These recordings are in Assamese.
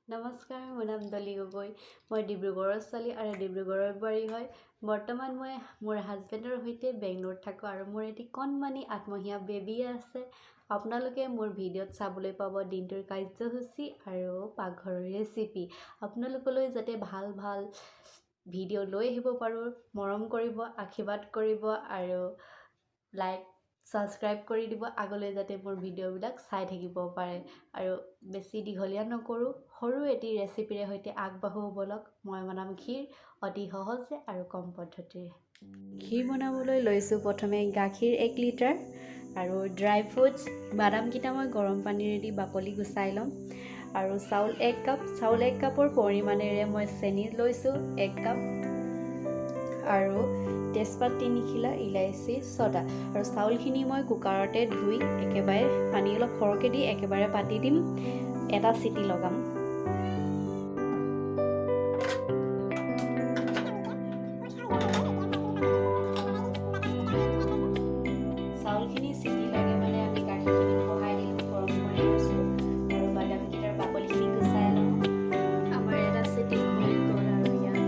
নমস্কাৰ, মোৰ নাম দলি গগৈ। মই ডিব্ৰুগড়ৰ ছোৱালী আৰু ডিব্ৰুগড়ৰ বোৱাৰী হয়। বৰ্তমান মই মোৰ হাজবেণ্ডৰ সৈতে বেংগলোৰত থাকোঁ আৰু মোৰ এটি কণমানি আত্মহীয়া বেবী আছে। আপোনালোকে মোৰ ভিডিঅ'ত চাবলৈ পাব দিনটোৰ কাৰ্যসূচী আৰু পাকঘৰৰ ৰেচিপি। আপোনালোকলৈ যাতে ভাল ভাল ভিডিঅ' লৈ আহিব পাৰোঁ, মৰম কৰিব, আশীৰ্বাদ কৰিব আৰু লাইক ছাবস্ক্ৰাইব কৰি দিব। আগলৈ যাতে মোৰ ভিডিঅ'বিলাক চাই থাকিব পাৰে আৰু বেছি দীঘলীয়া নকৰোঁ, সৰু এটি ৰেচিপিৰে সৈতে আগবাঢ়ো ব'লক। মই বনাম ক্ষীৰ অতি সহজে আৰু কম পদ্ধতিৰে। ক্ষীৰ বনাবলৈ লৈছোঁ প্ৰথমে গাখীৰ 1 লিটাৰ আৰু ড্ৰাই ফ্ৰুটছ বাদামকেইটা মই গৰম পানীৰে দি বাকলি গুচাই ল'ম আৰু চাউল 1 কাপ। চাউল 1 কাপৰ পৰিমাণেৰে মই চেনি লৈছোঁ 1 কাপ আৰু তেজপাত 3 খিলা, ইলাইচি 6টা আৰু চাউলখিনি মই কুকাৰতে ধুই একেবাৰে পানী অলপ সৰহকৈ দি একেবাৰে পাতি দিম, এটা চিটি লগাম। চাউলখিনি চিটি লাগে মানে আমি গাখীৰখিনি বহাই দিলোঁ, গৰম কৰি লৈছোঁ আৰু বাদামকেইটাৰ বাকলিখিনি গুচাই লওঁ। আমাৰ এটা চিটি হৈ গ'ল আৰু ইয়াত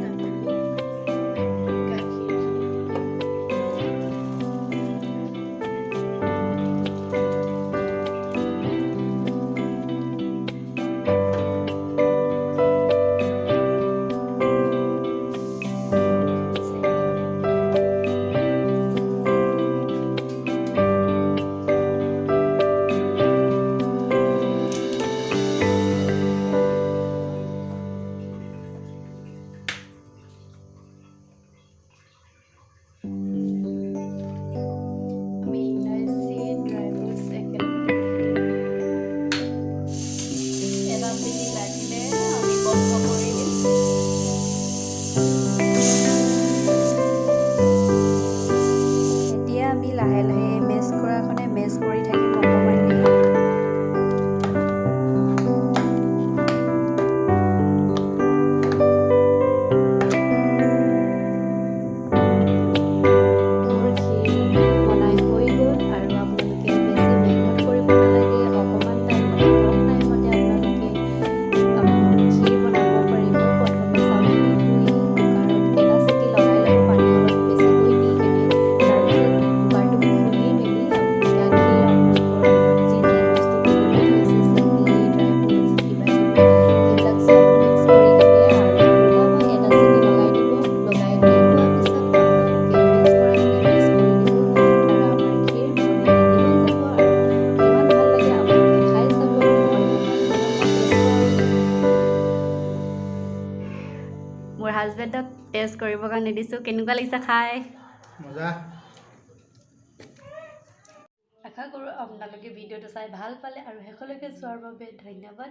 আমি লাহে লাহে মেছ কৰাখনে মেছ কৰি থাকিম অকণমান দেৰি। মোৰ ক্ষীৰ বনাই হৈ গ'ল আৰু আপোনালোকে বেছি মেহনত কৰিব নালাগে, অকণমান টাইমতে কম টাইমতে আপোনালোকে ক্ষীৰ বনাব পাৰিব। প্ৰথমে চাউলখিনি ধুই কুকাৰত এটা চিটি লগাই ল'ব, পানী অলপ বেছিকৈ দি কিনে তাৰপিছত কুকাৰটো খুলি মেলি ক্ষীৰ আপোনালোকৰ যি যি বস্তু দিবলৈ থৈছে, চেনি, ড্ৰাই ফ্ৰুটছ, কিবা কিবি সেইবিলাক চব মিক্স কৰি কিনে আৰু উলিয়াব, এটা চিটি লগাই দিব। লগাই দি হোৱাৰ পিছত আপোনালোকে মিক্স কৰাখিনি মিক্স কৰি দিব আৰু আমাৰ ক্ষীৰ বনি ৰেডি হৈ যাব আৰু কিমান ভাল লাগে আপোনালোকে খাই চাব। মই মোৰ হাজবেণ্ডক টেষ্ট কৰিবৰ কাৰণে দিছোঁ। কেনেকুৱা লাগিছে খাই? মজা। আশা কৰোঁ আপোনালোকে ভিডিঅ'টো চাই ভাল পালে আৰু শেষলৈকে চোৱাৰ বাবে ধন্যবাদ।